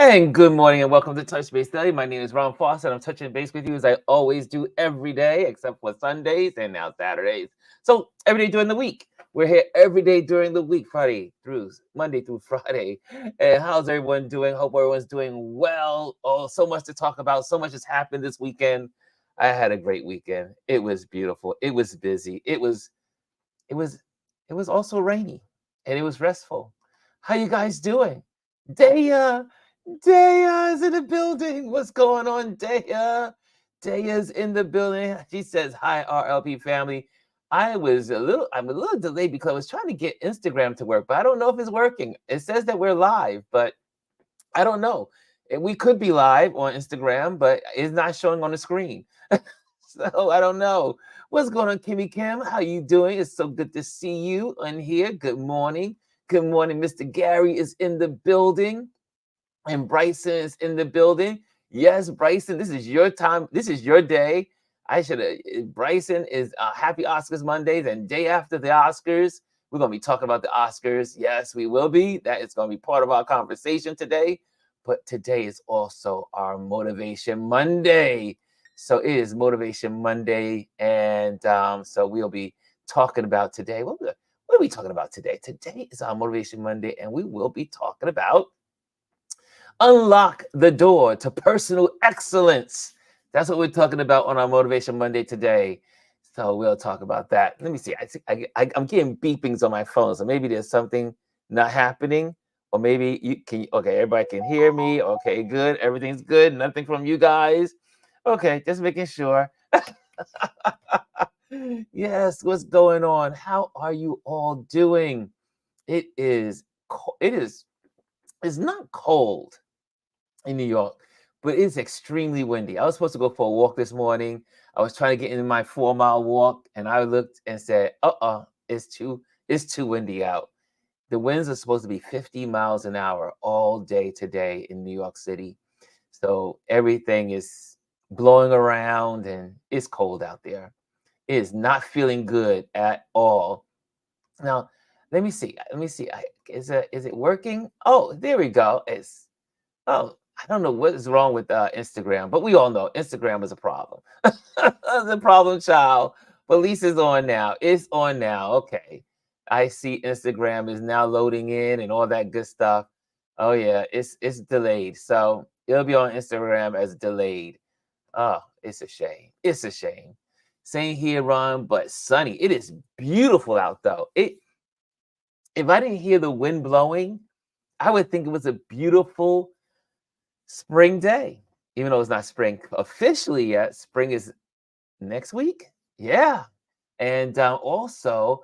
And good morning and welcome to Touch Base Daily. My name is Ron Foster and I'm touching base with you as I always do every day, except for Sundays and now Saturdays. So every day during the week. We're here every day during the week, Monday through Friday. And how's everyone doing? Hope everyone's doing well. Oh, so much to talk about. So much has happened this weekend. I had a great weekend. It was beautiful. It was busy. It was it was also rainy and it was restful. How you guys doing? Daya, Daya is in the building. What's going on, Daya? Daya's in the building. She says, "Hi, RLP family." I'm a little delayed because I was trying to get Instagram to work, but I don't know if it's working. It says that we're live, but I don't know. We could be live on Instagram, but it's not showing on the screen. So I don't know. What's going on, Kimmy Kim? How you doing? It's so good to see you on here. Good morning. Good morning. Mr. Gary is in the building. And Bryson is in the building. Yes, Bryson, this is your time. This is your day. I should have. Bryson is happy Oscars Mondays and day after the Oscars. We're going to be talking about the Oscars. Yes, we will be. That is going to be part of our conversation today. But today is also our Motivation Monday. So it is Motivation Monday. And so we'll be talking about today. What are we talking about today? Today is our Motivation Monday, and we will be talking about unlock the door to personal excellence. That's what we're talking about on our Motivation Monday today. So we'll talk about that. Let me see. I'm getting beepings on my phone, so maybe there's something not happening, or maybe you can. Okay, everybody can hear me. Okay, good. Everything's good. Nothing from you guys. Okay, just making sure. Yes, what's going on? How are you all doing? It is. It is. It's not cold in New York, but it's extremely windy. I was supposed to go for a walk this morning. I was trying to get in my 4 mile walk, and I looked and said, it's too windy out. The winds are supposed to be 50 miles an hour all day today in New York City. So everything is blowing around and it's cold out there. It is not feeling good at all. Now, let me see. Let me see. Is it working? Oh, there we go. Oh, I don't know what is wrong with Instagram, but we all know Instagram is a problem. The problem child. Police is on now. It's on now. Okay. I see Instagram is now loading in and all that good stuff. Oh yeah, it's delayed. So it'll be on Instagram as delayed. Oh, it's a shame. It's a shame. Same here, Ron, but sunny. It is beautiful out though. If I didn't hear the wind blowing, I would think it was a beautiful spring day, even though it's not spring officially yet. Spring is next week. Yeah. And also,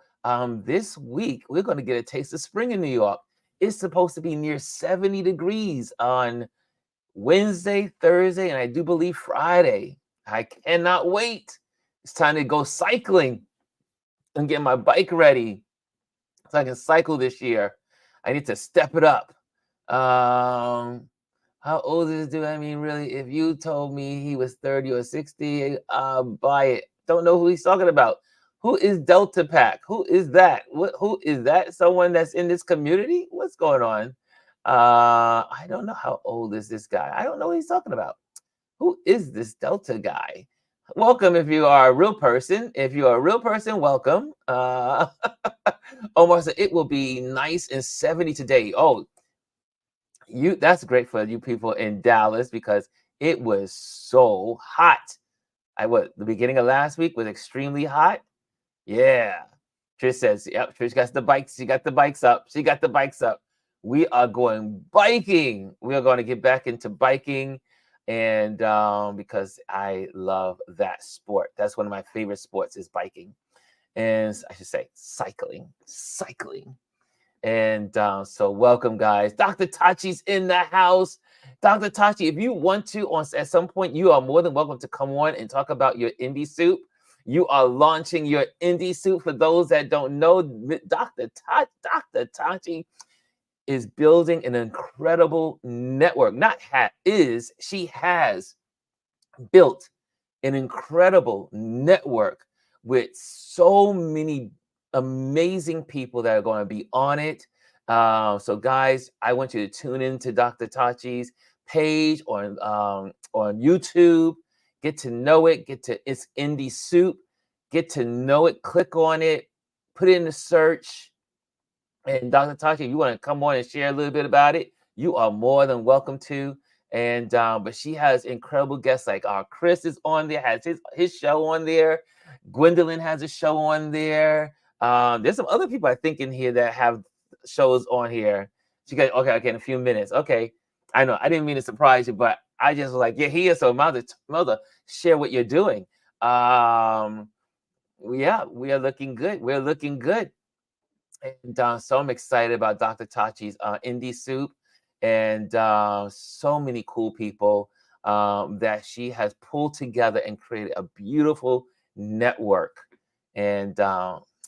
this week, we're going to get a taste of spring in New York. It's supposed to be near 70 degrees on Wednesday, Thursday, and I do believe Friday. I cannot wait. It's time to go cycling and get my bike ready so I can cycle this year. I need to step it up. Um, how old is this dude? I mean, really, if you told me he was 30 or 60, buy it. Don't know who he's talking about. Who is Delta Pack? Who is that? Who is that? Someone that's in this community? What's going on? I don't know how old is this guy. I don't know what he's talking about. Who is this Delta guy? Welcome if you are a real person. If you are a real person, welcome. Omar said it will be nice and 70 today. Oh, that's great for you people in Dallas because it was so hot. The beginning of last week was extremely hot. Yeah. Trish says, yep, Trish got the bikes. She got the bikes up. She got the bikes up. We are going biking. We are going to get back into biking. And because I love that sport. That's one of my favorite sports is biking. And I should say cycling. And so welcome, guys. Dr. Tachi's in the house. Dr. Tachi, if you want to, at some point, you are more than welcome to come on and talk about your indie soup. You are launching your indie soup. For those that don't know, Dr. Tachi is building an incredible network. She has built an incredible network with so many amazing people that are going to be on it. So guys, I want you to tune in to Dr. Tachi's page on YouTube. Get to know it. It's Indie Soup. Get to know it. Click on it. Put it in the search. And Dr. Tasha, if you want to come on and share a little bit about it, you are more than welcome to. And but she has incredible guests like Chris is on there, has his show on there. Gwendolyn has a show on there. There's some other people I think in here that have shows on here. She got okay in a few minutes. Okay, I know I didn't mean to surprise you, but I just was like, yeah, here. So mother, share what you're doing. Yeah, we are looking good. We're looking good. And so I'm excited about Dr. Tachi's Indie Soup and so many cool people that she has pulled together and created a beautiful network. And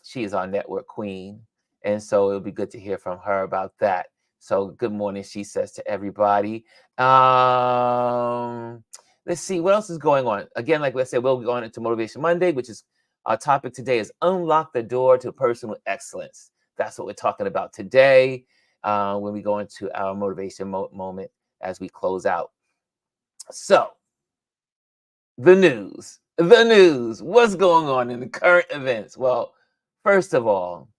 she is our network queen. And so it'll be good to hear from her about that. So good morning, she says to everybody. Let's see what else is going on. Again, like I said, we'll go on into Motivation Monday, which is our topic today is unlock the door to personal excellence. That's what we're talking about today when we go into our motivation moment as we close out. So, the news. What's going on in the current events? Well, first of all,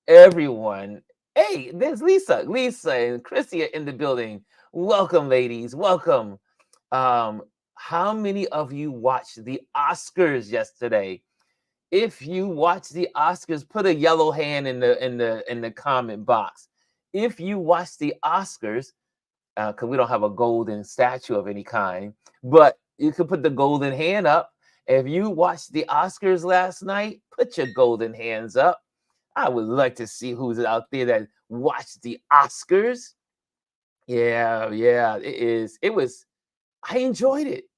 everyone, hey, there's Lisa and Chrissy are in the building. Welcome, ladies. Welcome. How many of you watched the Oscars yesterday? If you watch the Oscars, put a yellow hand in the comment box. If you watch the Oscars, because we don't have a golden statue of any kind, but you can put the golden hand up. If you watched the Oscars last night, put your golden hands up. I would like to see who's out there that watched the Oscars. Yeah, it is. I enjoyed it.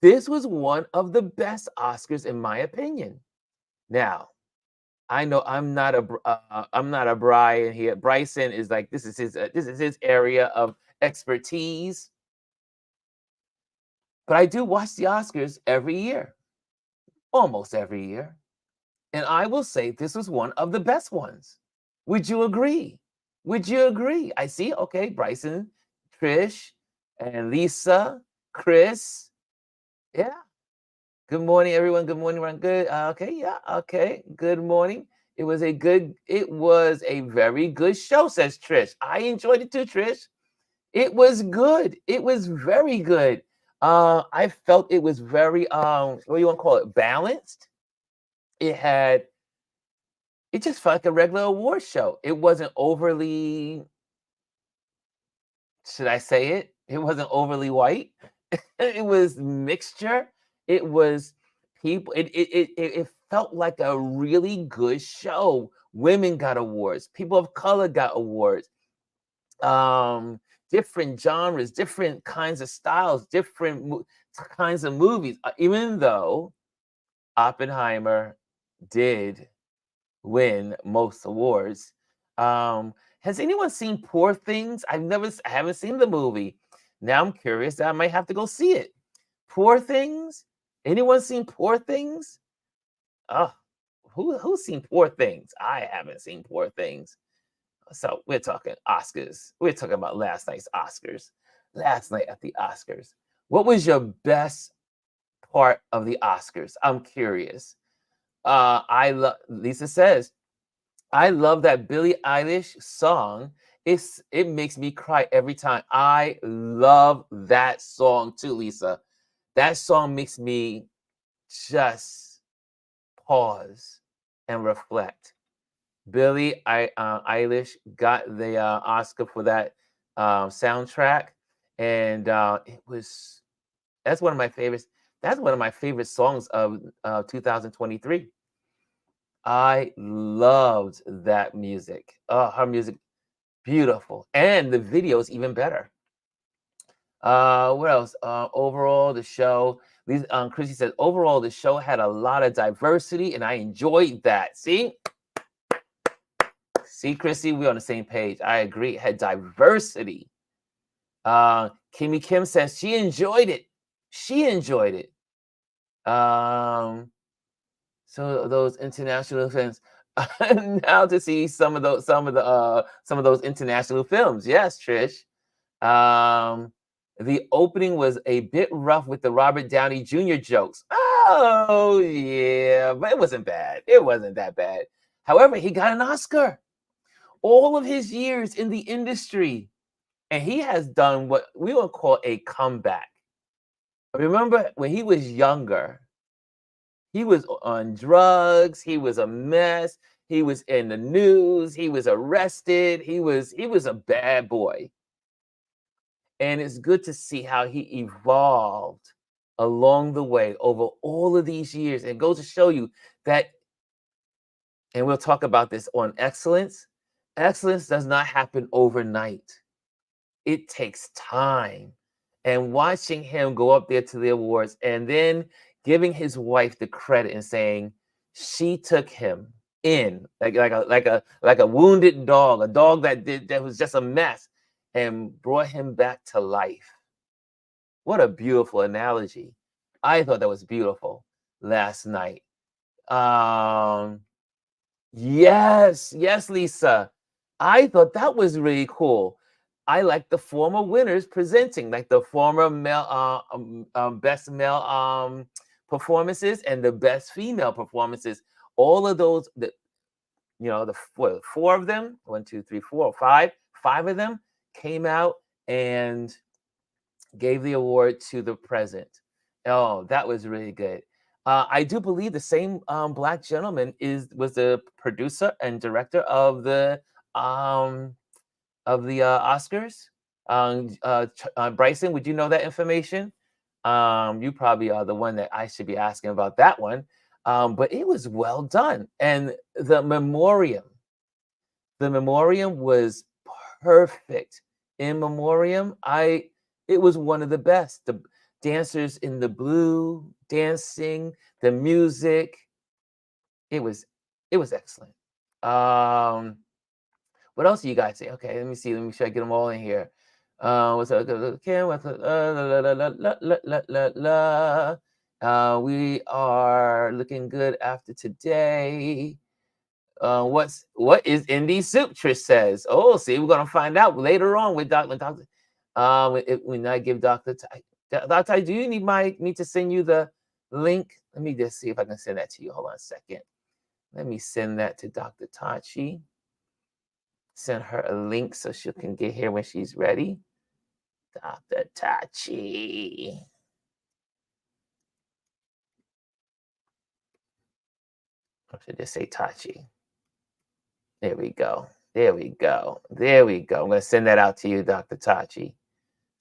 This was one of the best Oscars in my opinion. Now, I know I'm not a Brian here. Bryson is like this is his area of expertise. But I do watch the Oscars every year, almost every year, and I will say this was one of the best ones. Would you agree? Would you agree? I see. Okay, Bryson, Trish, and Lisa, Chris. Yeah. Good morning, everyone. Good morning, everyone. Good. Okay, yeah. Okay. Good morning. It was a very good show, says Trish. I enjoyed it too, Trish. It was good. It was very good. I felt it was very what do you want to call it? Balanced. It just felt like a regular award show. It wasn't overly, should I say it? It wasn't overly white. It was mixture. It was people. It felt like a really good show. Women got awards. People of color got awards. Different genres, different kinds of styles, different kinds of movies. Even though Oppenheimer did win most awards. Has anyone seen Poor Things? I haven't seen the movie. Now I'm curious. I might have to go see it. Poor Things? Anyone seen Poor Things? Oh, who's seen Poor Things? I haven't seen Poor Things. So we're talking Oscars. We're talking about last night's Oscars. Last night at the Oscars. What was your best part of the Oscars? I'm curious. Lisa says, I love that Billie Eilish song. It makes me cry every time. I love that song too, Lisa. That song makes me just pause and reflect. Billie Eilish got the Oscar for that soundtrack, and that's one of my favorites. That's one of my favorite songs of 2023. I loved that music. Her music, beautiful, and the video is even better. What else? Overall, the show. Chrissy says overall the show had a lot of diversity, and I enjoyed that. See, Chrissy, we're on the same page. I agree. It had diversity. Kimmy Kim says she enjoyed it. She enjoyed it. So those international films. Now to see some of those international films. Yes, Trish. The opening was a bit rough with the Robert Downey Jr. jokes. Oh, yeah, but it wasn't bad. It wasn't that bad. However, he got an Oscar. All of his years in the industry, and he has done what we would call a comeback. Remember when he was younger, he was on drugs, he was a mess, he was in the news, he was arrested, he was a bad boy. And it's good to see how he evolved along the way over all of these years. It goes to show you that, and we'll talk about this on excellence. Excellence does not happen overnight. It takes time. And watching him go up there to the awards and then giving his wife the credit and saying she took him in like a wounded dog, a dog that was just a mess, and brought him back to life. What a beautiful analogy. I thought that was beautiful last night. Um, yes, yes, Lisa. I thought that was really cool. I like the former winners presenting, like the former male, best male performances and the best female performances. All of those, the four of them, one, two, three, four, five of them came out and gave the award to the present. Oh, that was really good. I do believe the same black gentleman was the producer and director um, of the Oscars. Bryson, would you know that information? You probably are the one that I should be asking about that one. But it was well done, and the memoriam was perfect. In memoriam, it was one of the best. The dancers in the blue dancing, the music, it was it was excellent. Um, what else do you guys say? Okay, let me see. Let me make sure I get them all in here. What's up? La, la, la, la, la, la, la, la. We are looking good after today. What is Indie Soup? Trish says. Oh, see, we're gonna find out later on with Doctor. When I give Doctor Doctor, do you need me to send you the link? Let me just see if I can send that to you. Hold on a second. Let me send that to Dr. Tachi. Send her a link so she can get here when she's ready. Dr. Tachi. I should just say Tachi. There we go. There we go. There we go. I'm going to send that out to you, Dr. Tachi.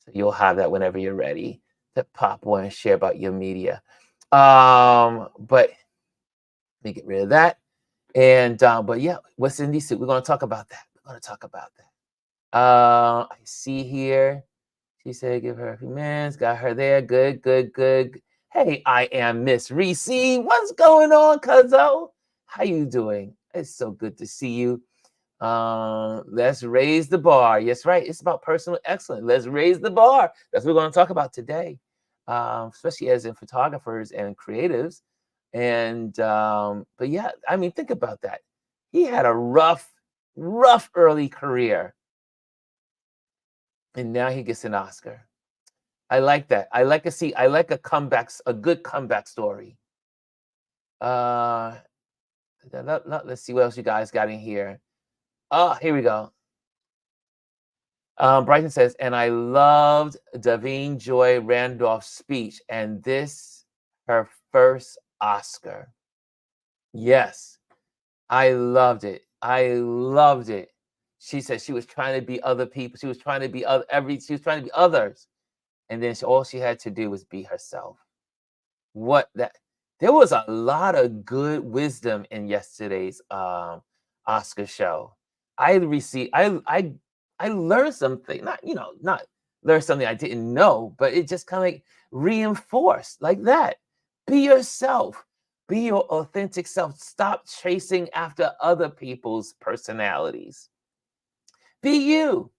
So you'll have that whenever you're ready to pop one and share about your media. But let me get rid of that. And but yeah, what's in these? We're going to talk about that. We're going to talk about that. I see here. She said, give her a few minutes. Got her there. Good, good, good. Hey, I am Miss Reese. What's going on, cuzzo? How you doing? It's so good to see you. Let's raise the bar. Yes, right. It's about personal excellence. Let's raise the bar. That's what we're going to talk about today, especially as in photographers and creatives. And but yeah, I mean, think about that. He had a rough early career, and now he gets an Oscar. I like that. I like a good comeback story. Let's see what else you guys got in here. Oh, here we go. Bryson says, and I loved Davine Joy Randolph's speech, and this her first Oscar. Yes, I loved it. I loved it. She said she was trying to be other people. She was trying to be she was trying to be others, and then all she had to do was be herself. What that There was a lot of good wisdom in yesterday's Oscar show. I received I learned something, not learned something I didn't know, but it just kind of like reinforced like that. Be yourself. Be your authentic self. Stop chasing after other people's personalities. Be you.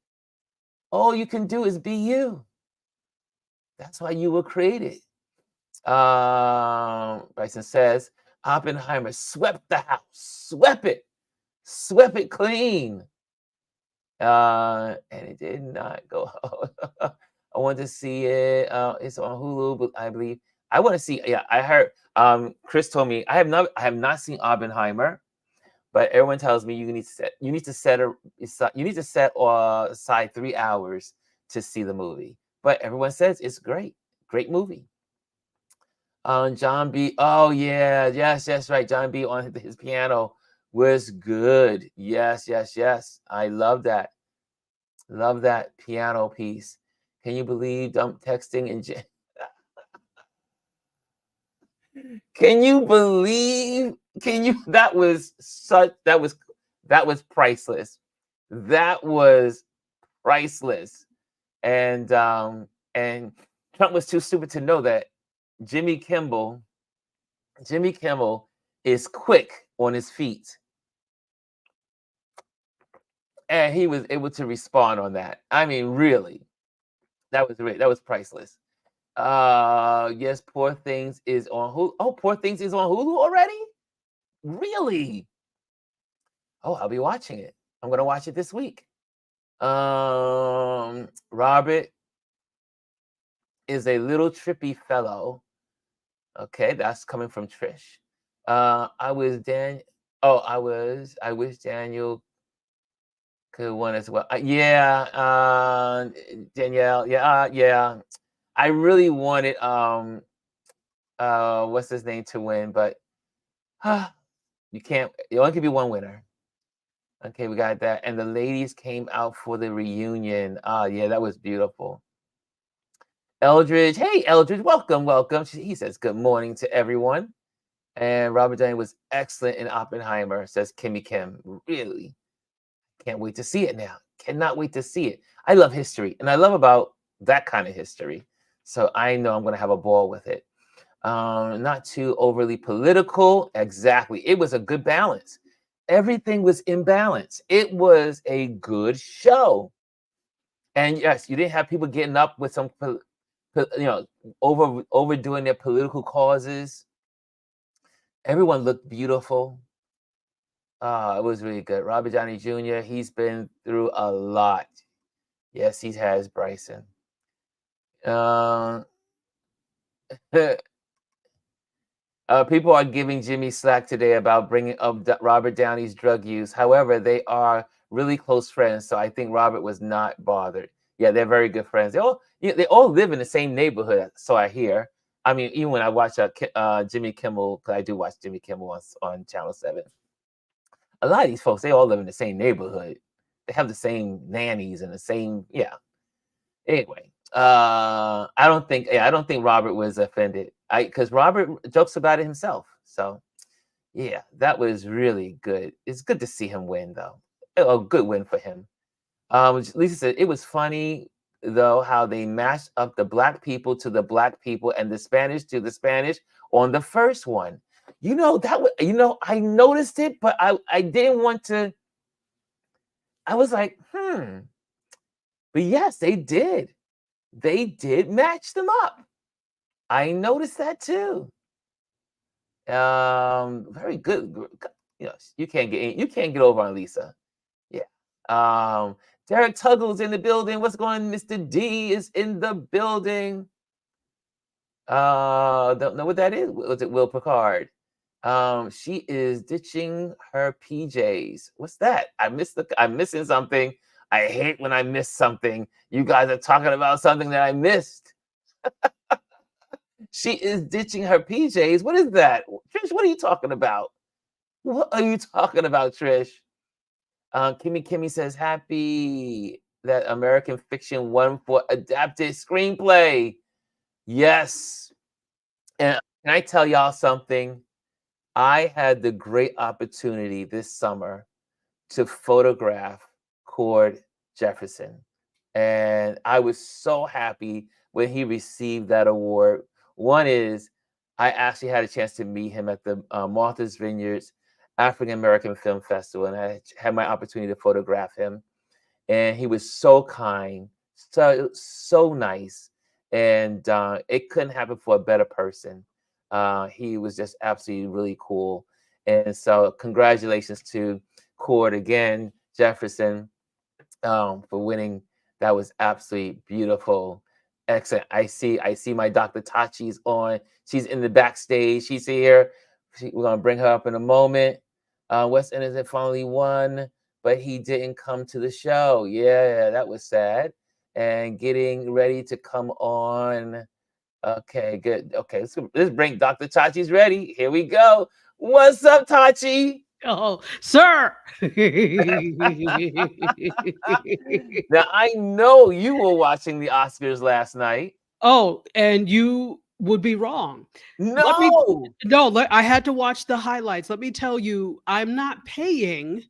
All you can do is be you. That's why you were created. Bryson says, Oppenheimer swept the house, swept it clean. And it did not go. I want to see it. It's on Hulu, but I believe I want to see. Yeah, I heard. Chris told me I have not seen Oppenheimer, but everyone tells me you need to set aside 3 hours to see the movie. But everyone says it's great, great movie. John B. Oh yeah, yes, right. John B. on his piano was good. Yes, yes, yes. I love that. Love that piano piece. Can you believe dump texting and can you believe? Can you? That was priceless. That was priceless. And Trump was too stupid to know that Jimmy Kimmel, Jimmy Kimmel is quick on his feet, and he was able to respond on that. I mean, really, that was priceless. Yes, Poor Things is on Hulu. Oh, Poor Things is on Hulu already? Really? Oh, I'll be watching it. I'm gonna watch it this week. Robert is a little trippy fellow. Okay, that's coming from Trish. I was Dan. Oh, I wish Daniel could win as well. Yeah, Danielle. Yeah, yeah. I really wanted what's his name to win, but you can't. You only can be one winner. Okay, we got that. And the ladies came out for the reunion. Yeah, that was beautiful. Eldridge, hey Eldridge, welcome, welcome. He says good morning to everyone. And Robert Downey was excellent in Oppenheimer, says Kimmy Kim. Really, can't wait to see it now. Cannot wait to see it. I love history, and I love about that kind of history. So I know I'm going to have a ball with it. Not too overly political. Exactly. It was a good balance. Everything was in balance. It was a good show. And yes, you didn't have people getting up with some, overdoing their political causes. Everyone looked beautiful. It was really good. Robert Downey Jr., he's been through a lot. Yes, he has, Bryson. People are giving Jimmy slack today about bringing up Robert Downey's drug use. However, they are really close friends, so I think Robert was not bothered. Yeah, they're very good friends. They all live in the same neighborhood, so I hear. I mean, even when I watch Jimmy Kimmel, because I do watch Jimmy Kimmel on Channel 7, a lot of these folks, they all live in the same neighborhood. They have the same nannies and the same, yeah. Anyway, I don't think Robert was offended. Because Robert jokes about it himself. So yeah, that was really good. It's good to see him win, though. A good win for him. Lisa said it was funny though how they mashed up the black people to the black people and the Spanish to the Spanish on the first one. I noticed it, but I didn't want to. I was like, but yes, they did. They did match them up. I noticed that too. Very good. Yes, you can't get over on Lisa. Yeah. Derek Tuggle's in the building. What's going on? Mr. D is in the building. Don't know what that is. Was it Will Picard? She is ditching her PJs. What's that? I'm missing something. I hate when I miss something. You guys are talking about something that I missed. She is ditching her PJs. What is that? Trish, what are you talking about? What are you talking about, Trish? Kimmy says, happy that American Fiction won for adapted screenplay. Yes. And can I tell y'all something? I had the great opportunity this summer to photograph Cord Jefferson. And I was so happy when he received that award. One is I actually had a chance to meet him at the Martha's Vineyards African American Film Festival, and I had my opportunity to photograph him. And he was so kind, so nice, and it couldn't happen for a better person. He was just absolutely really cool, and so congratulations to Cord again, Jefferson, for winning. That was absolutely beautiful. Excellent. I see my Dr. Tachi's on. She's in the backstage. She's here. We're gonna bring her up in a moment. West Indies finally won, but he didn't come to the show. Yeah, that was sad. And getting ready to come on. Okay, good. Okay, let's bring Dr. Tachi's ready. Here we go. What's up, Tachi? Oh, sir. Now I know you were watching the Oscars last night. Oh, and you would be wrong. Let me No. no, I had to watch the highlights. Let me tell you, I'm not paying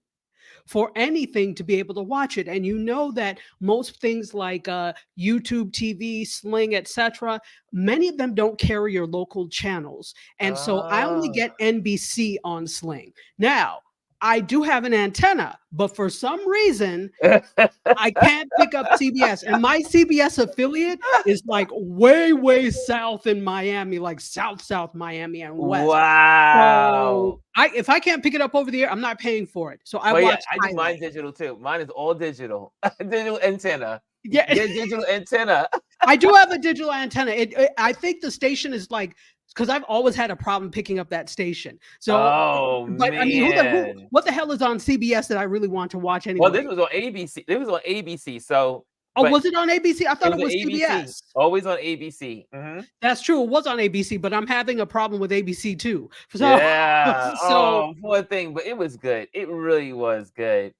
for anything to be able to watch it. And you know that most things like YouTube TV, Sling, etc., many of them don't carry your local channels. And so I only Ah. get NBC on Sling. Now, I do have an antenna, but for some reason, I can't pick up CBS. And my CBS affiliate is like way, way south in Miami, like South Miami and West. So Wow. if I can't pick it up over the air, I'm not paying for it. So I Well, yeah, watch I do mine highlights. digital too. Mine is all digital. Digital antenna. Yeah, Get digital antenna. I do have a digital antenna. I think the station is like because I've always had a problem picking up that station. So, Oh but I mean, man. what the hell is on CBS that I really want to watch Well, this anyway? was on ABC. It was on ABC. So, Oh, but was it on ABC? I it thought was it on was ABC. CBS. Always on ABC. That's true. It was on ABC, but I'm having a problem with ABC too. So, Yeah. so Oh, poor thing. But it was good. It really was good.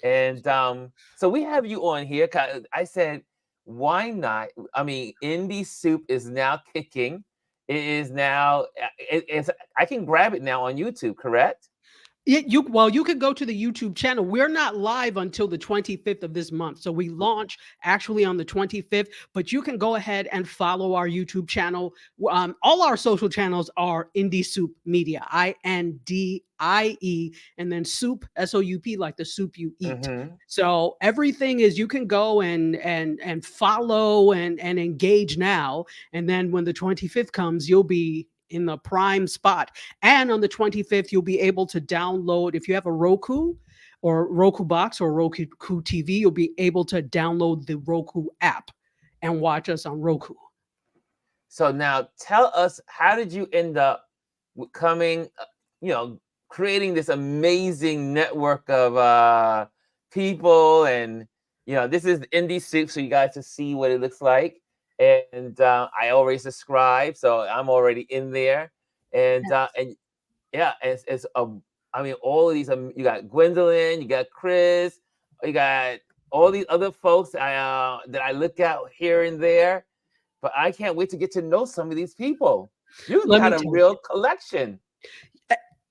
And so we have you on here. I said, why not? I mean, Indie Soup is now kicking. It is now. It's. I can grab it now on YouTube. Correct? you could go to the YouTube channel. We're not live until the 25th of this month. So we launch actually on the 25th, but you can go ahead and follow our YouTube channel. All our social channels are Indie Soup Media, INDIE, and then soup, SOUP, like the soup you eat. Mm-hmm. So everything is you can go and follow and engage now. And then when the 25th comes, you'll be in the prime spot. And on the 25th, you'll be able to download, if you have a Roku or Roku box or Roku TV, you'll be able to download the Roku app and watch us on Roku. So now tell us, how did you end up coming, you know, creating this amazing network of people, and this is Indie Soup, so you guys to see what it looks like. And I already subscribed, so I'm already in there. And yeah, I mean, all of these. You got Gwendolyn, you got Chris, you got all these other folks that I look at here and there. But I can't wait to get to know some of these people. You've Let got me a tell real collection.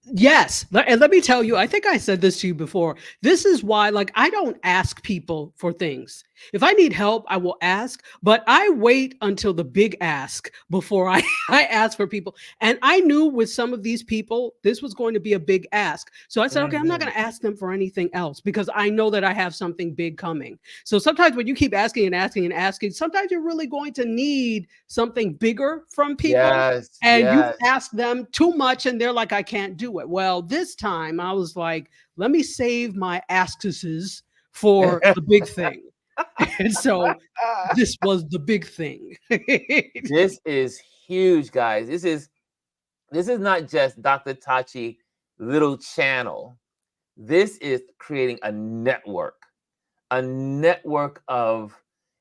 Yes. And let me tell you, I think I said this to you before. This is why, like, I don't ask people for things. If I need help, I will ask, but I wait until the big ask before I ask for people. And I knew with some of these people, this was going to be a big ask. So I said, okay, I'm not Mhm. going to ask them for anything else because I know that I have something big coming. So sometimes when you keep asking and asking and asking, sometimes you're really going to need something bigger from people Yes, and you've yes. asked them too much and they're like, I can't do it. Well, this time I was like, let me save my askuses for the big thing. And so this was the big thing. This is huge, guys. This is not just Dr. Tachi little channel. This is creating a network of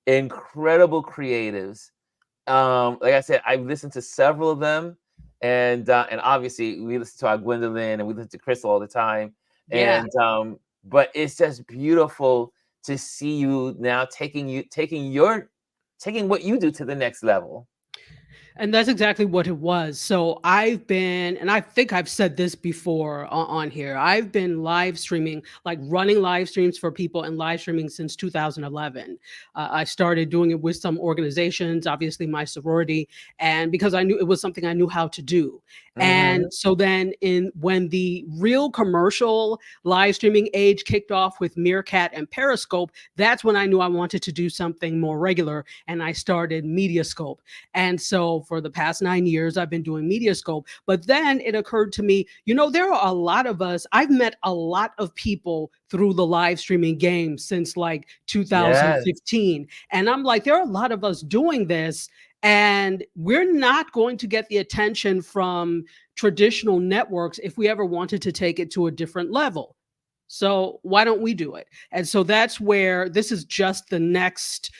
incredible creatives. Like I said, I've listened to several of them, and obviously we listen to our Gwendolyn and we listen to Chris all the time. Yeah. But it's just beautiful to see you now taking what you do to the next level. And that's exactly what it was. So I've been, and I think I've said this before on here, I've been live streaming, like running live streams for people and live streaming since 2011. I started doing it with some organizations, obviously my sorority, and because I knew it was something I knew how to do. And Hmm. so then when the real commercial live streaming age kicked off with Meerkat and Periscope, that's when I knew I wanted to do something more regular and I started Mediascope. And so for the past 9 years. I've been doing Mediascope. But then it occurred to me, there are a lot of us. I've met a lot of people through the live streaming game since like Yes. 2015. And I'm like, there are a lot of us doing this. And we're not going to get the attention from traditional networks if we ever wanted to take it to a different level. So why don't we do it? And so that's where this is just the next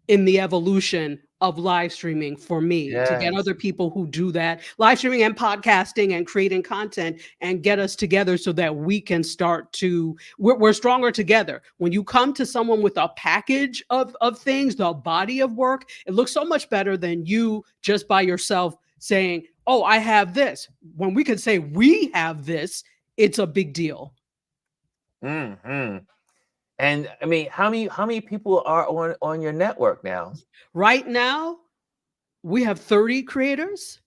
in the evolution of live streaming for me, to get Yes. other people who do that live streaming and podcasting and creating content and get us together so that we can start to we're stronger together. When you come to someone with a package of things, the body of work, it looks so much better than you just by yourself saying, oh, I have this. When we can say we have this, it's a big deal. Hmm. And I mean, how many people are on your network now? Right now, we have 30 creators.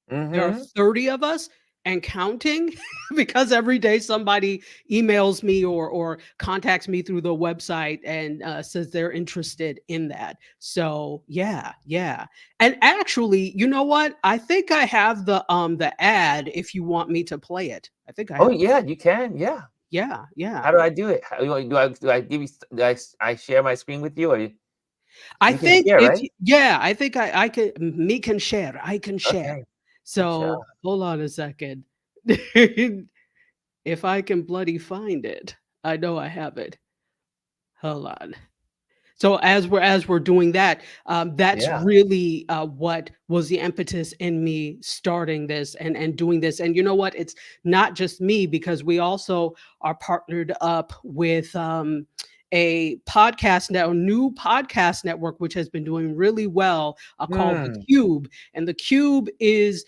There are Hmm. 30 of us and counting because every day somebody emails me or contacts me through the website and says they're interested in that. So yeah, yeah. And actually, you know what? I think I have the ad if you want me to play it. I think I Oh have. yeah, you can. Yeah. Yeah, yeah. How do I do it? Do I give you? I share my screen with you, or I we can think share, if right? yeah, I think I can me can share. I can share. Okay. Good job. So hold on a second. If I can bloody find it. I know I have it. Hold on. So as we're doing that, that's Yeah. really what was the impetus in me starting this and doing this. And you know what? It's not just me because we also are partnered up with a new podcast network, which has been doing really well, called The Hmm. Cube. And The Cube is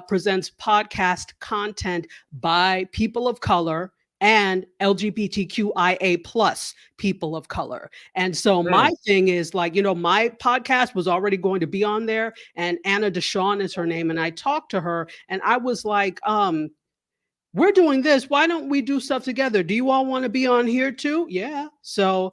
presents podcast content by people of color and LGBTQIA plus people of color. And so my Hmm. thing is like, my podcast was already going to be on there, and Anna Deshawn is her name. And I talked to her and I was like, we're doing this. Why don't we do stuff together? Do you all want to be on here too? Yeah. So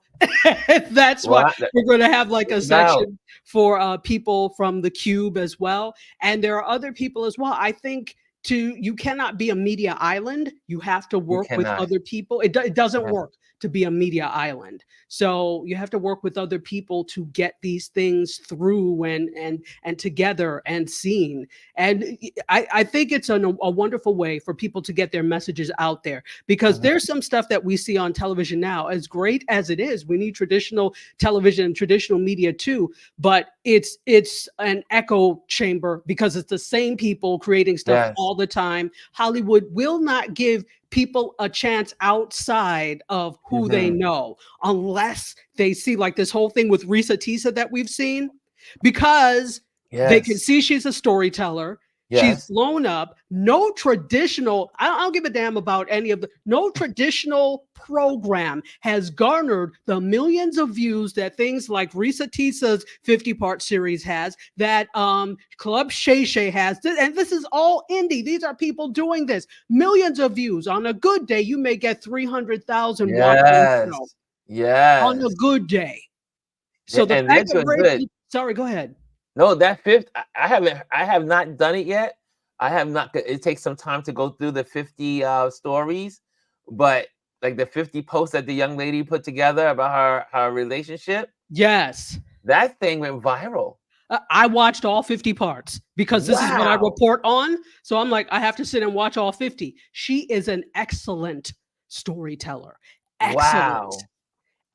that's why Well, we're going to have like a it's about. section for people from the Cube as well. And there are other people as well. I think you cannot be a media island. You have to You work with cannot. other people. It doesn't Yeah. work to be a media island. So you have to work with other people to get these things through and together and seen. And I think it's a wonderful way for people to get their messages out there, because Mhm. there's some stuff that we see on television now, as great as it is. We need traditional television and traditional media too, but it's an echo chamber because it's the same people creating stuff Yes. all the time. Hollywood will not give people a chance outside of who they Hmm. know unless they see like this whole thing with Risa Tisa that we've seen, because they can Yes. see she's a storyteller. She's Yes. blown up. No traditional, I don't give a damn about any of no traditional program has garnered the millions of views that things like Risa Tisa's 50-part series has, that Club Shay Shay has. And this is all indie. These are people doing this. Millions of views. On a good day, you may get 300,000 watching a Yes. show on a Yes. good day. So the And they're fact that doing we're able good. to, sorry, go ahead. No, that fifth, I have not done it yet. I have not. It takes some time to go through the 50 stories, but like the 50 posts that the young lady put together about her relationship, Yes. that thing went viral. I watched all 50 parts because this is what I Wow. report on. So I'm like, I have to sit and watch all 50. She is an excellent storyteller. Excellent. Wow.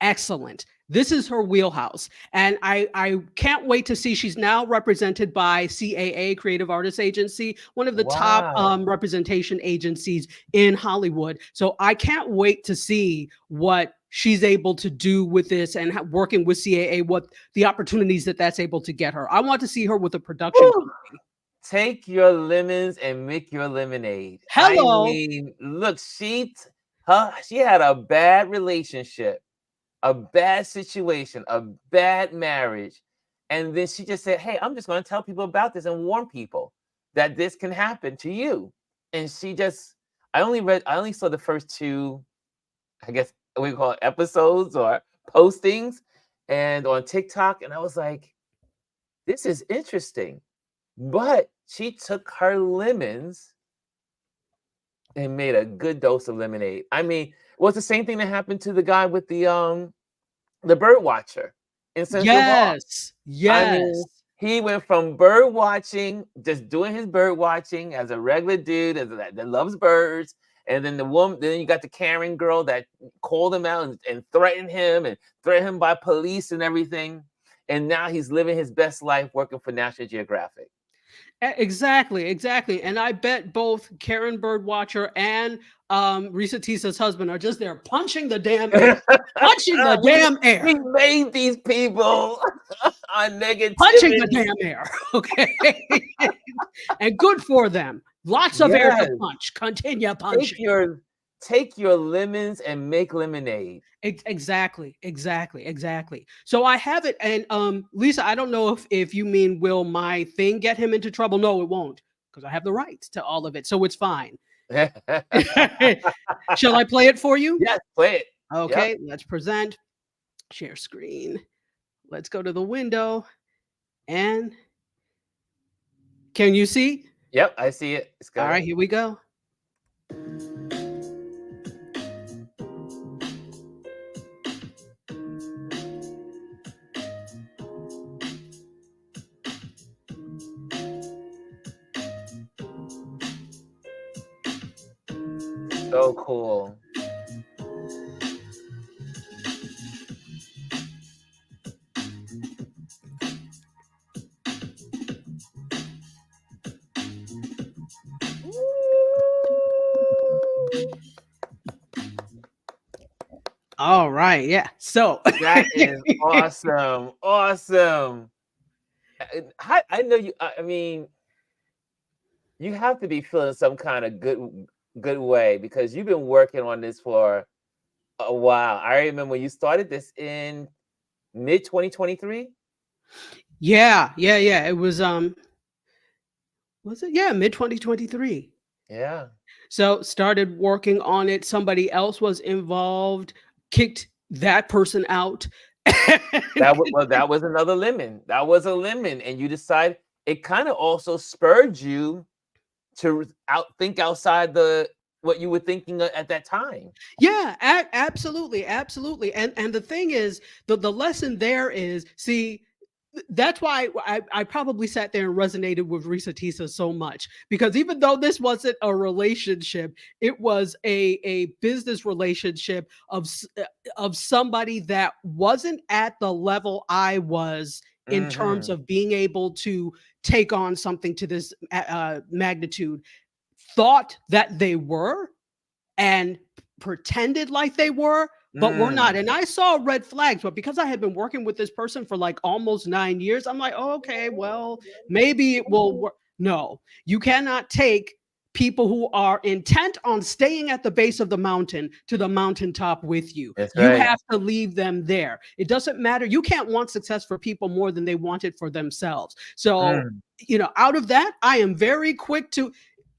Excellent. This is her wheelhouse. And I can't wait to see. She's now represented by CAA, Creative Artists Agency, one of the top Wow. representation agencies in Hollywood. So I can't wait to see what she's able to do with this and working with CAA, what the opportunities that's able to get her. I want to see her with a production Whew. company. Take your lemons and make your lemonade. I Hello. mean, look, she had a bad relationship, a bad situation, a bad marriage. And then she just said, hey, I'm just going to tell people about this and warn people that this can happen to you. And I only saw the first two, I guess we call it episodes or postings and on TikTok. And I was like, this is interesting. But she took her lemons and made a good dose of lemonade. I mean, it was the same thing that happened to the guy with the bird watcher in Central Park. Yes. I Yes. mean, he went from bird watching, just doing his bird watching as a regular dude that loves birds. And then the woman, then you got the Karen girl that called him out and threatened him by police and everything. And now he's living his best life working for National Geographic. Exactly, exactly. And I bet both Karen Birdwatcher and Risa Tisa's husband are just there punching the damn air. Punching the we damn air. we made these people on Punching the negativity. damn air. Okay. And good for them. Lots of air to Yes. punch. Continue Take punching. your take your lemons and make lemonade. Exactly, exactly, exactly. So I have it, and Lisa, I don't know if you mean will my thing get him into trouble? No, it won't, because I have the rights to all of it, so it's fine. Shall I play it for you? Yes, play it. Yep. Okay, let's present, share screen. Let's go to the window, and can you see? Yep, I see it. It's All got right, it. here we go. So cool. All right, yeah. So That is awesome. Awesome. I know you. I mean, you have to be feeling some kind of good way because you've been working on this for a while. I remember when you started this in mid 2023. yeah, yeah, yeah. It was it? Yeah, mid 2023. Yeah. So started working on it. Somebody else was involved, kicked that person out. That was another lemon. That was a lemon, and you decide it kind of also spurred you to think outside the what you were thinking at that time. Yeah, absolutely, absolutely. And the thing is, the lesson there is, see, that's why I probably sat there and resonated with Risa Tisa so much, because even though this wasn't a relationship, it was a business relationship of somebody that wasn't at the level I was in terms Hmm. of being able to take on something to this magnitude, thought that they were, and pretended like they were, but were not. Mm. And I saw red flags, but because I had been working with this person for like almost 9 years, I'm like, oh, okay, well, maybe it will work. No, you cannot take people who are intent on staying at the base of the mountain to the mountaintop with you. That's You right. have to leave them there. It doesn't matter. You can't want success for people more than they want it for themselves. So, Mm. out of that, I am very quick to,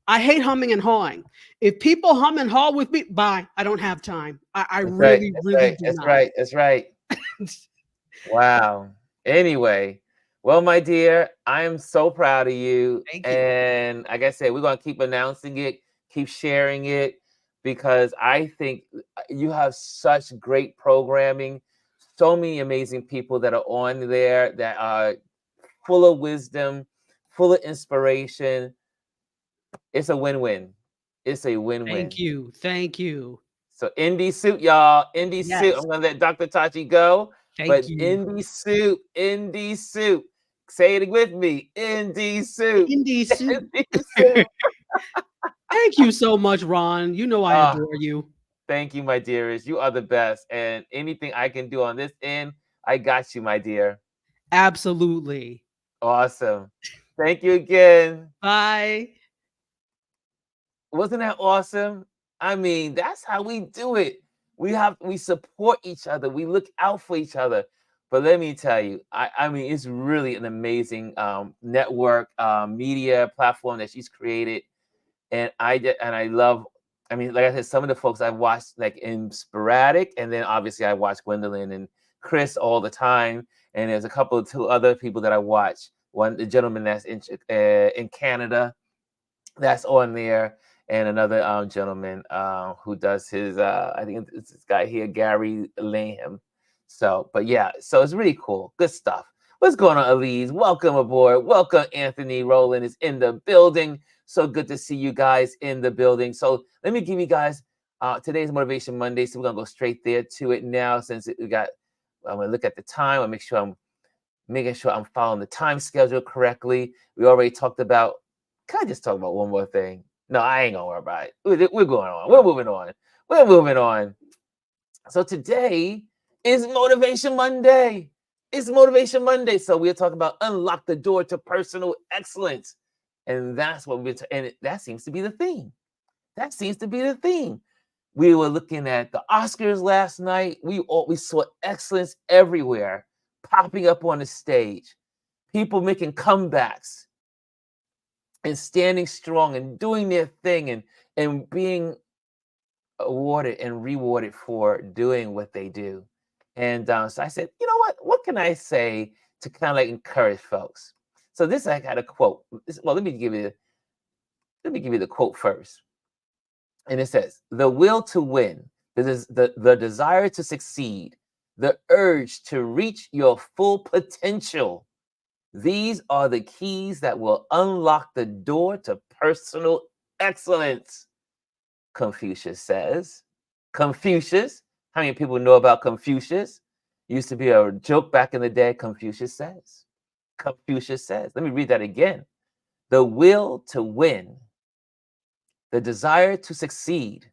I hate humming and hawing. If people hum and haw with me, bye. I don't have time. I That's right. really, That's really right. do That's not. right. That's right. Wow. Anyway, well, my dear, I am so proud of you. Thank you. And like I said, we're going to keep announcing it, keep sharing it, because I think you have such great programming, so many amazing people that are on there that are full of wisdom, full of inspiration. It's a win win. It's a win Thank win. you. Thank you. So indie soup, y'all. Indie soup. Yes. I'm gonna let Dr. Tachi go, Thank but you. indie soup, indie soup. Say it with me. Indie soup. Indie soup. Indie soup. Thank you so much, Ron. You know I Ah, adore you. thank you, my dearest. You are the best. And anything I can do on this end, I got you, my dear. Absolutely. Awesome. Thank you again. Bye. Wasn't that awesome? I mean, that's how we do it. We support each other. We look out for each other. But let me tell you, I mean, it's really an amazing network, media platform that she's created, and I love. I mean, like I said, some of the folks I've watched like in sporadic, and then obviously I watch Gwendolyn and Chris all the time, and there's a couple of two other people that I watch the gentleman that's in Canada that's on there, and another gentleman who does his I think it's this guy here, Gary Lamb. So, but yeah, so it's really cool. Good stuff. What's going on, Elise? Welcome aboard. Welcome, Anthony Rowland is in the building. So good to see you guys in the building. So let me give you guys today's Motivation Monday. So we're gonna go straight there to it now, since we got. I'm gonna look at the time. I'll make sure I'm making sure I'm following the time schedule correctly. We already talked about. Can I just talk about one more thing? No, I ain't gonna worry about it. We're going on. We're moving on. We're moving on. So today is Motivation Monday. It's Motivation Monday. So we're talking about unlock the door to personal excellence. And that's what that seems to be the theme. That seems to be the theme. We were looking at the Oscars last night. We saw excellence everywhere, popping up on the stage. People making comebacks and standing strong and doing their thing and being awarded and rewarded for doing what they do. And so I said, you know what can I say to kind of like encourage folks? So this, I got a quote. Well, let me give you the quote first. And it says, the will to win, the desire to succeed, the urge to reach your full potential. These are the keys that will unlock the door to personal excellence, Confucius says. Confucius, how many people know about Confucius? Used to be a joke back in the day. Confucius says. Confucius says. Let me read that again. The will to win, the desire to succeed,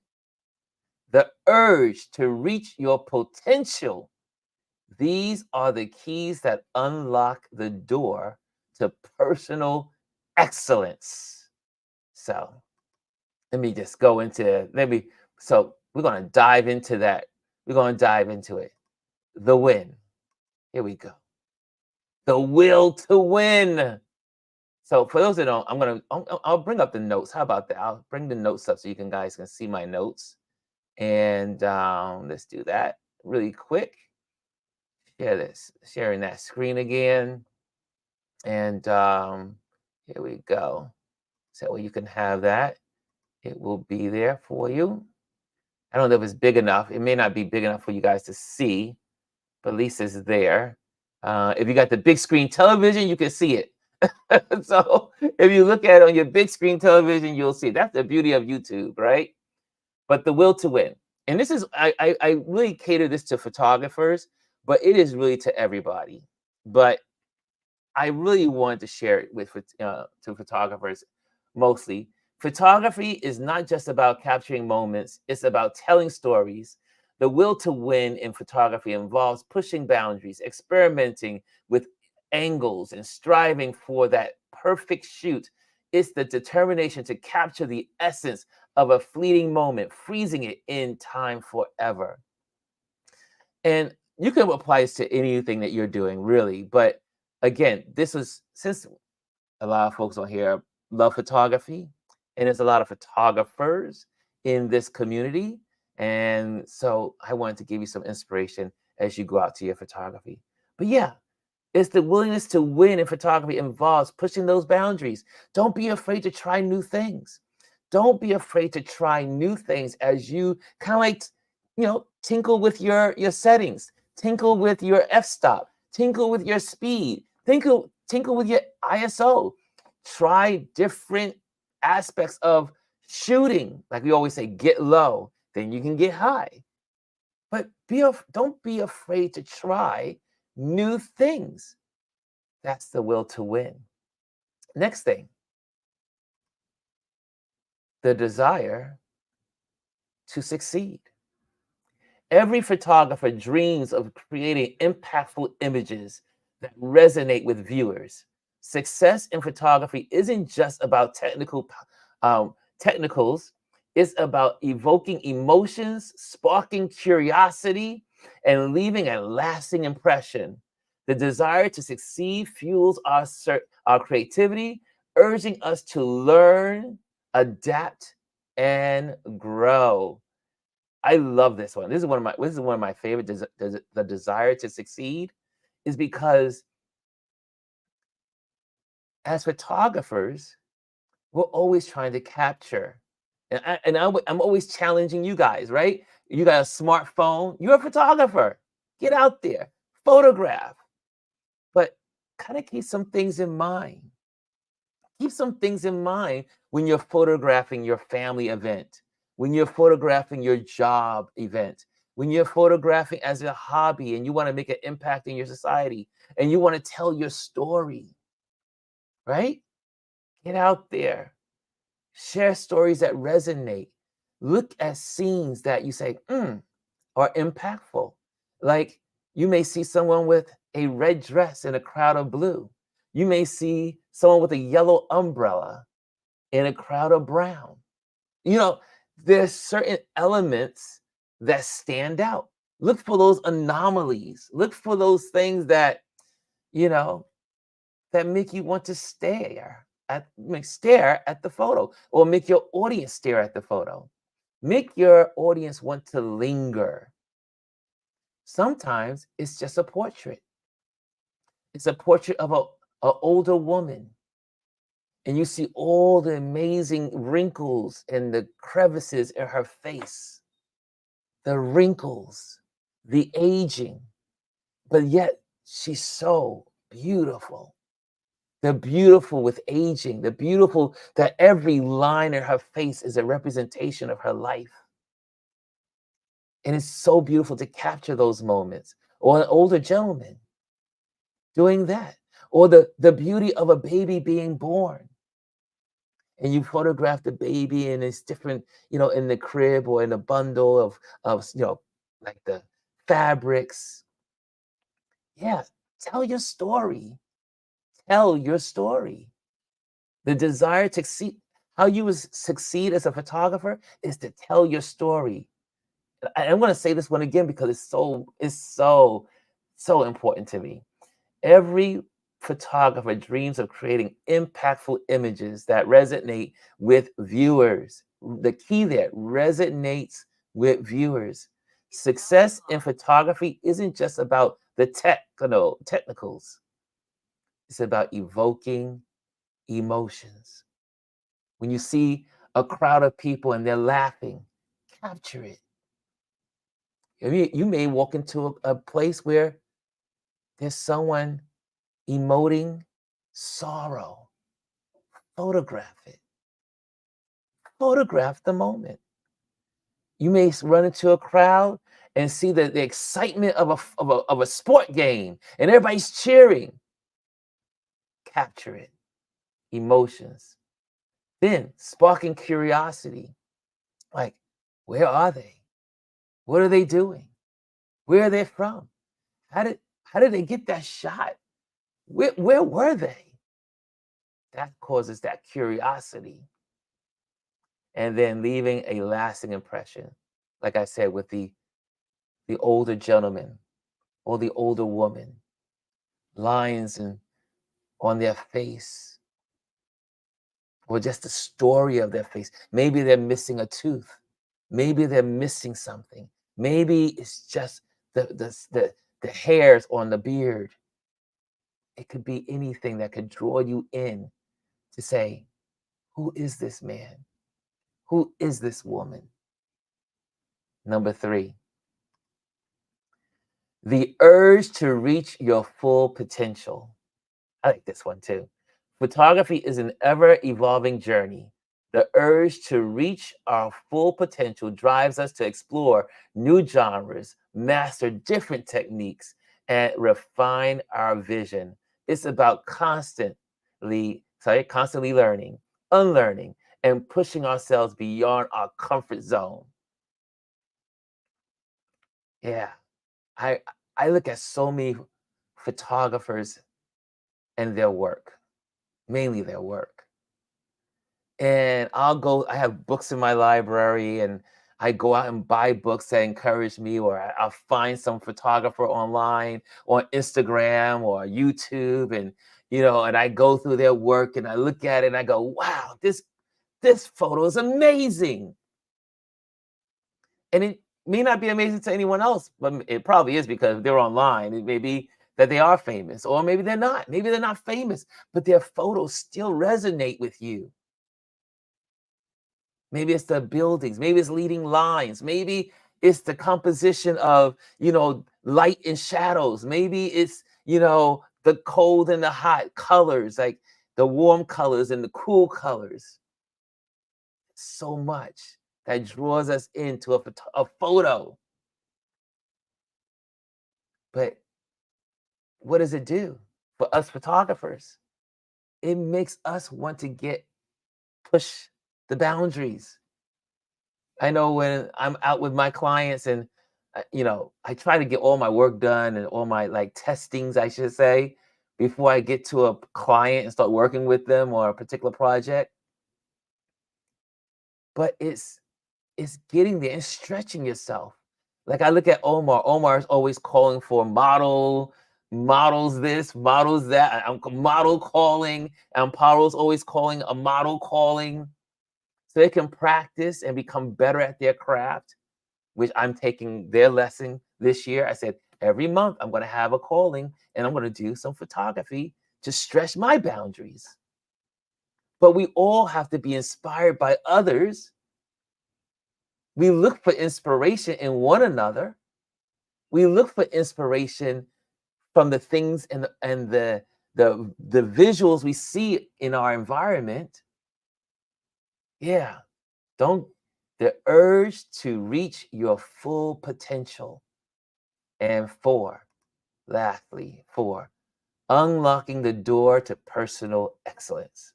the urge to reach your potential. These are the keys that unlock the door to personal excellence. So let me just go into so we're going to dive into that. We're going to dive into it. The win. Here we go. The will to win. So for those that don't, I'll bring up the notes. How about that? I'll bring the notes up so you guys can see my notes. And let's do that really quick. Sharing that screen again. And here we go. So you can have that. It will be there for you. I don't know if it's big enough. It may not be big enough for you guys to see, but at least it's there. If you got the big screen television, you can see it. So if you look at it on your big screen television, you'll see it. That's the beauty of YouTube, right? But the will to win. And this is, I really cater this to photographers, but it is really to everybody. But I really wanted to share it with to photographers mostly. Photography is not just about capturing moments, it's about telling stories. The will to win in photography involves pushing boundaries, experimenting with angles, and striving for that perfect shoot. It's the determination to capture the essence of a fleeting moment, freezing it in time forever. And you can apply this to anything that you're doing, really. But again, since a lot of folks on here love photography, and there's a lot of photographers in this community. And so I wanted to give you some inspiration as you go out to your photography. But yeah, it's the willingness to win in photography involves pushing those boundaries. Don't be afraid to try new things. Don't be afraid to try new things as you kind of like, tinkle with your settings, tinkle with your f-stop, tinkle with your speed, tinkle with your ISO. Try different aspects of shooting. Like we always say, get low, then you can get high. But don't be afraid to try new things. That's the will to win. Next thing, the desire to succeed. Every photographer dreams of creating impactful images that resonate with viewers. Success in photography isn't just about technicals. It's about evoking emotions, sparking curiosity, and leaving a lasting impression. The desire to succeed fuels our creativity, urging us to learn, adapt, and grow. I love this one. This is one of my favorite. The desire to succeed is because as photographers, we're always trying to capture. I'm always challenging you guys, right? You got a smartphone, you're a photographer. Get out there, photograph, but kind of keep some things in mind. Keep some things in mind when you're photographing your family event, when you're photographing your job event, when you're photographing as a hobby and you want to make an impact in your society and you want to tell your story, right? Get out there, share stories that resonate. Look at scenes that you say, are impactful. Like you may see someone with a red dress in a crowd of blue. You may see someone with a yellow umbrella in a crowd of brown. You know, there's certain elements that stand out. Look for those anomalies. Look for those things that, you know, that make you want to stare at the photo or make your audience stare at the photo. Make your audience want to linger. Sometimes it's just a portrait. It's a portrait of a older woman and you see all the amazing wrinkles and the crevices in her face, the wrinkles, the aging, but yet she's so beautiful. The beautiful with aging, the beautiful that every line in her face is a representation of her life. And it's so beautiful to capture those moments. Or an older gentleman doing that. Or the beauty of a baby being born. And you photograph the baby and it's different, in the crib or in a bundle of like the fabrics. Yeah, tell your story. Tell your story. The desire to see how you succeed as a photographer is to tell your story. I'm going to say this one again because it's so important to me. Every photographer dreams of creating impactful images that resonate with viewers. The key there resonates with viewers. Success in photography isn't just about the technicals. It's about evoking emotions. When you see a crowd of people and they're laughing, capture it. You may walk into a place where there's someone emoting sorrow. Photograph it. Photograph the moment. You may run into a crowd and see the excitement of a sport game and everybody's cheering. Capture it. Emotions. Then sparking curiosity. Like, where are they? What are they doing? Where are they from? How did they get that shot? Where were they? That causes that curiosity. And then leaving a lasting impression. Like I said, with the older gentleman or the older woman, lines on their face, or just the story of their face. Maybe they're missing a tooth. Maybe they're missing something. Maybe it's just the hairs on the beard. It could be anything that could draw you in to say, who is this man? Who is this woman? Number 3, the urge to reach your full potential. I like this one too. Photography is an ever evolving journey. The urge to reach our full potential drives us to explore new genres, master different techniques, and refine our vision. It's about constantly learning, unlearning, and pushing ourselves beyond our comfort zone. Yeah, I I look at so many photographers and their work, mainly their work. And I have books in my library and I go out and buy books that encourage me, or I'll find some photographer online on Instagram or YouTube, and I go through their work and I look at it and I go, wow, this photo is amazing. And it may not be amazing to anyone else, but it probably is because they're online. It may be that they are famous, or maybe they're not. Maybe they're not famous, but their photos still resonate with you. Maybe it's the buildings, maybe it's leading lines, maybe it's the composition of, light and shadows. Maybe it's, the cold and the hot colors, like the warm colors and the cool colors. So much that draws us into a photo. But what does it do for us photographers? It makes us want to push the boundaries. I know when I'm out with my clients and I try to get all my work done and all my like testings, I should say, before I get to a client and start working with them or a particular project. But it's getting there and stretching yourself. Like I look at Omar. Omar is always calling for models this, models that. I'm model calling, and Paulo's always calling a model calling, so they can practice and become better at their craft, which I'm taking their lesson this year. I said, every month I'm going to have a calling and I'm going to do some photography to stretch my boundaries. But we all have to be inspired by others. We look for inspiration in one another. We look for inspiration from the things and the visuals we see in our environment. Yeah, don't the urge to reach your full potential. And lastly, unlocking the door to personal excellence.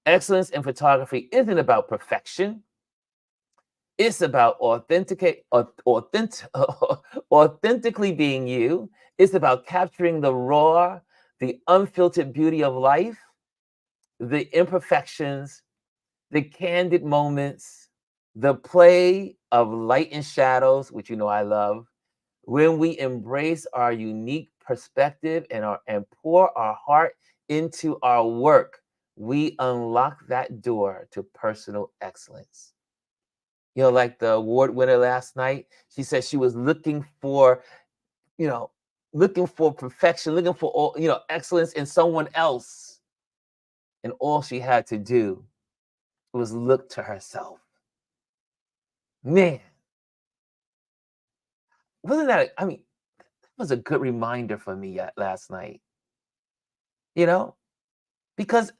Excellence in photography isn't about perfection. It's about authentically being you. It's about capturing the raw, the unfiltered beauty of life, the imperfections, the candid moments, the play of light and shadows, which I love. When we embrace our unique perspective and pour our heart into our work, we unlock that door to personal excellence. Like the award winner last night, she said she was you know, looking for perfection, looking for all, excellence in someone else. And all she had to do was look to herself. Man, wasn't that, that was a good reminder for me last night, you know, because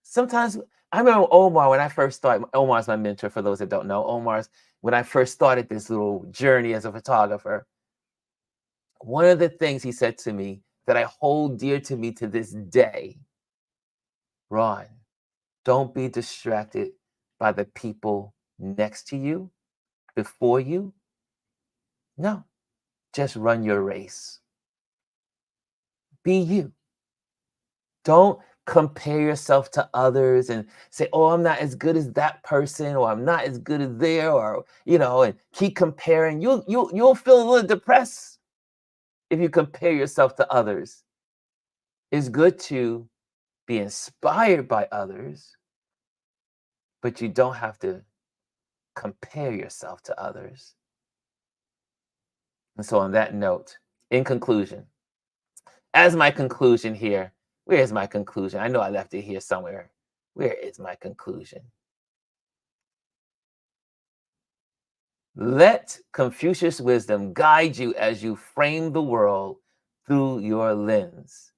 sometimes I remember Omar when I first started. Omar's my mentor, for those that don't know. Omar's when I first started this little journey as a photographer. One of the things he said to me that I hold dear to me to this day, Ron, don't be distracted by the people next to you, before you. No, just run your race. Be you. Don't compare yourself to others and say, "Oh, I'm not as good as that person," or "I'm not as good as there," or and keep comparing. You'll feel a little depressed if you compare yourself to others. It's good to be inspired by others, but you don't have to compare yourself to others. And so, on that note, in conclusion, as my conclusion here, where is my conclusion? I know I left it here somewhere. Where is my conclusion? Let Confucius' wisdom guide you as you frame the world through your lens.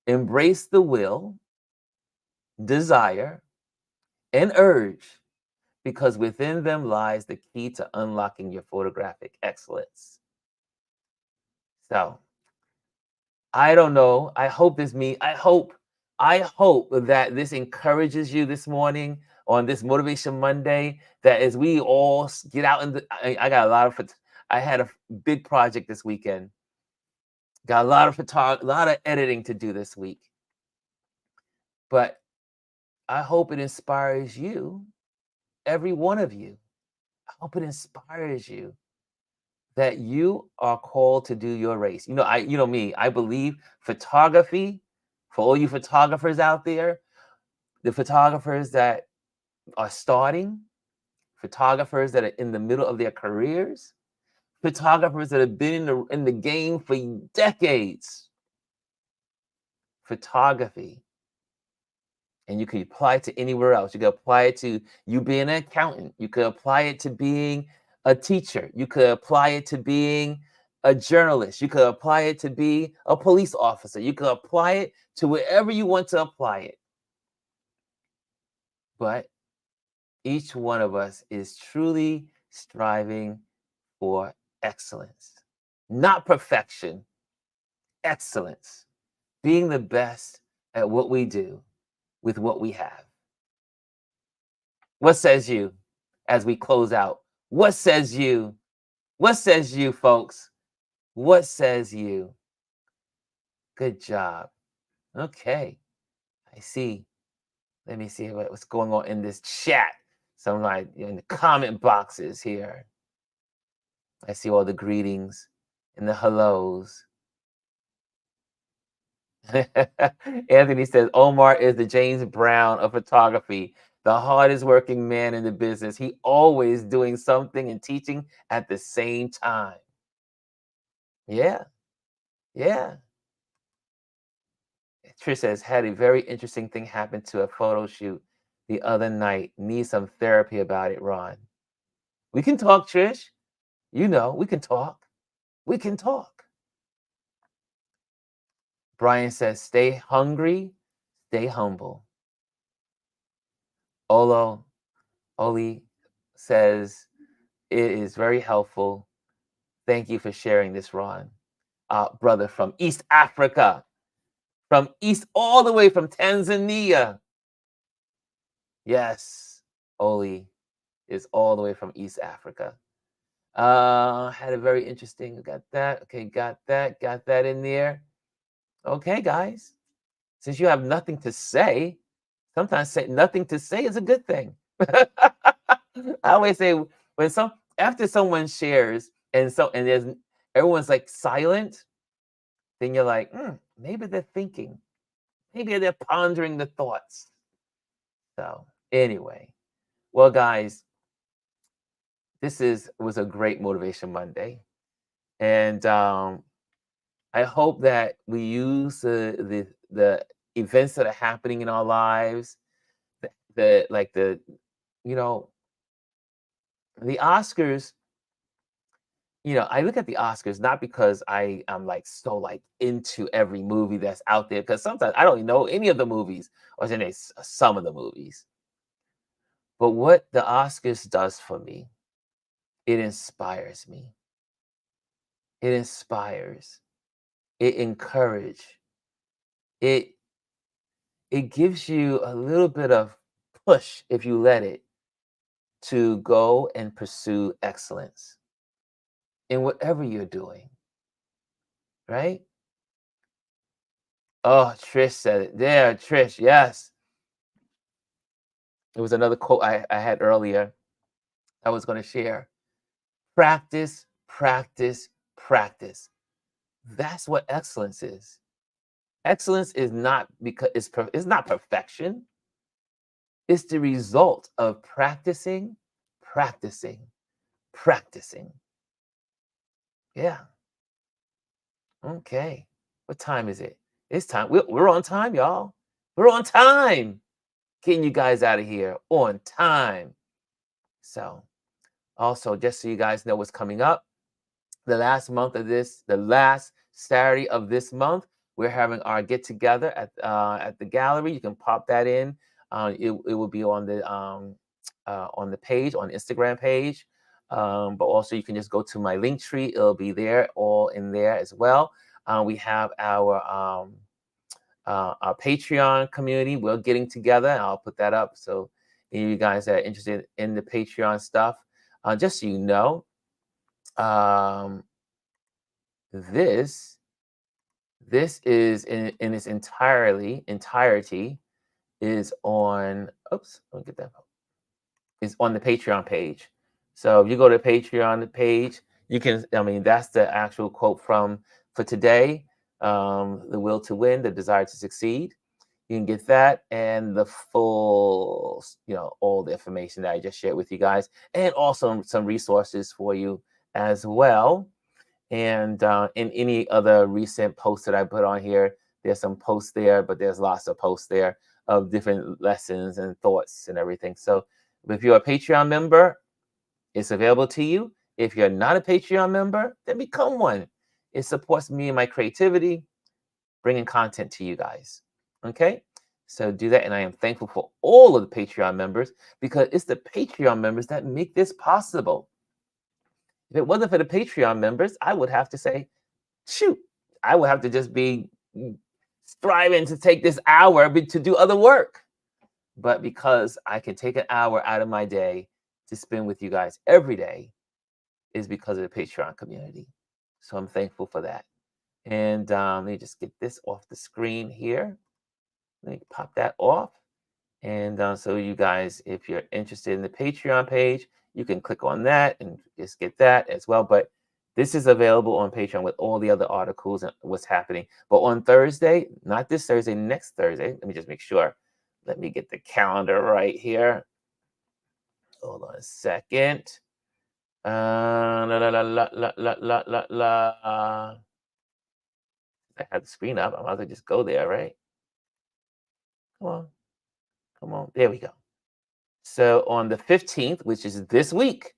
Embrace the will, desire, and urge, because within them lies the key to unlocking your photographic excellence. So, I don't know. I hope that this encourages you this morning on this Motivation Monday. That as we all get out in I got a lot of I had a big project this weekend. Got a lot of a lot of editing to do this week. But I hope it inspires you, every one of you. I hope it inspires you that you are called to do your race. Me, I believe photography, for all you photographers out there, the photographers that are starting, photographers that are in the middle of their careers, photographers that have been in the game for decades. photography. And you could apply it to anywhere else. You could apply it to you being an accountant. You could apply it to being a teacher. You could apply it to being a journalist. You could apply it to be a police officer. You could apply it to wherever you want to apply it. But each one of us is truly striving for excellence, not perfection, excellence, being the best at what we do with what we have. What says you as we close out? What says you? What says you, folks? What says you? Good job. Okay. I see. Let me see what's going on in this chat. Some like in the comment boxes here. I see all the greetings and the hellos. Anthony says Omar is the James Brown of photography, the hardest working man in the business. He always doing something and teaching at the same time. Yeah, yeah. Trish says had a very interesting thing happen to a photo shoot the other night. Need some therapy about it, Ron. We can talk, Trish. You know, we can talk. We can talk. Brian says, stay hungry, stay humble. Oli says, it is very helpful. Thank you for sharing this, Ron. Brother from East Africa, all the way from Tanzania. Yes, Oli is all the way from East Africa. Had a very interesting, got that. Okay, got that in there. Okay, guys, since you have nothing to say, sometimes nothing to say is a good thing. I always say when after someone shares and everyone's like silent, then you're like, maybe they're thinking, maybe they're pondering the thoughts. So anyway, well, guys, this was a great Motivation Monday, and I hope that we use the events that are happening in our lives, the the Oscars. I look at the Oscars not because I'm like so like into every movie that's out there, because sometimes I don't even know any of the movies or some of the movies. But what the Oscars does for me, it inspires me. It inspires. It encourages. It gives you a little bit of push, if you let it, to go and pursue excellence in whatever you're doing, right? Oh, Trish said it. There, Trish, yes. It was another quote I had earlier I was going to share. Practice, practice, practice. That's what excellence is. Excellence is not it's not perfection. It's the result of practicing, practicing, practicing. Yeah. Okay. What time is it? It's time. We're on time, y'all. We're on time. Getting you guys out of here on time. So, also, just so you guys know what's coming up, the last Saturday of this month, we're having our get together at the gallery. You can pop that in. It will be on the page, on the Instagram page. But also you can just go to my link tree. It'll be there, all in there as well. We have our Patreon community. We're getting together. I'll put that up. So any of you guys that are interested in the Patreon stuff, just so you know, this is in its entirety is on. Oops, let me get that. Is on the Patreon page. So if you go to the Patreon page, you can. I mean, that's the actual quote for today. The will to win, the desire to succeed. You can get that and the full, all the information that I just shared with you guys, and also some resources for you as well. And in any other recent posts that I put on here, There's some posts there, but there's lots of posts there of different lessons and thoughts and everything. So if you're a Patreon member, it's available to you. If you're not a Patreon member, then become one. It supports me and my creativity, bringing content to you guys. Okay? So do that. And I am thankful for all of the Patreon members because it's the Patreon members that make this possible. If it wasn't for the Patreon members, I would have to say, shoot, I would have to just be striving to take this hour to do other work. But because I can take an hour out of my day to spend with you guys every day is because of the Patreon community. So I'm thankful for that. And let me just get this off the screen here. Let me pop that off. And so you guys, if you're interested in the Patreon page, you can click on that and just get that as well. But this is available on Patreon with all the other articles and what's happening. But on Thursday, not this Thursday, next Thursday, let me just make sure. Let me get the calendar right here. Hold on a second. La, la, la, la, la, la, la, la, la. I have the screen up. I might as well just go there, right? Come on. Come on. There we go. So on the 15th, which is this week,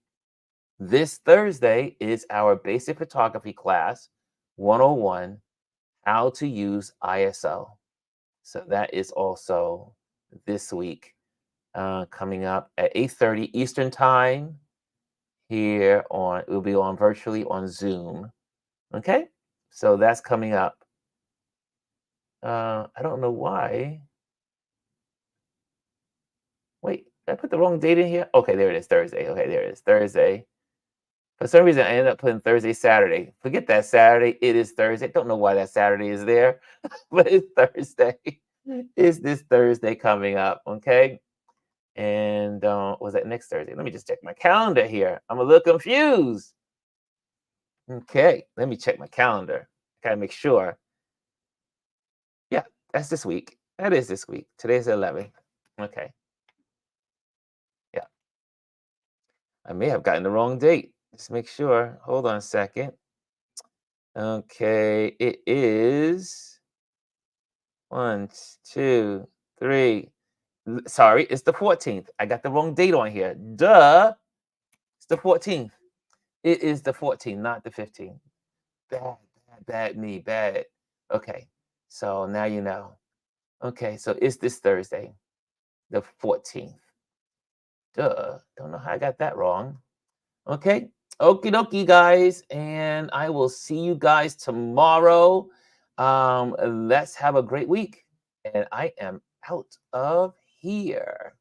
this Thursday is our basic photography class 101, how to use ISO. So that is also this week, coming up at 8:30 Eastern time here on, it will be on virtually on Zoom. Okay, so that's coming up. I don't know why. Wait, did I put the wrong date in here? Okay, there it is, Thursday. Okay, there it is, Thursday. For some reason, I ended up putting Thursday, Saturday. Forget that Saturday. It is Thursday. Don't know why that Saturday is there, but it's Thursday. It's this Thursday coming up, okay? And was that next Thursday? Let me just check my calendar here. I'm a little confused. Okay, let me check my calendar. Gotta make sure. Yeah, that's this week. That is this week. Today's the 11th. Okay. Yeah. I may have gotten the wrong date. Just make sure. Hold on a second. Okay, it is 1, 2, 3. Sorry, it's the 14th. I got the wrong date on here. Duh. It's the 14th. It is the 14th, not the 15th. Bad me, bad. Okay, so now you know. Okay, so it's this Thursday, the 14th. Duh. Don't know how I got that wrong. Okay. Okie dokie, guys. And I will see you guys tomorrow. Let's have a great week. And I am out of here.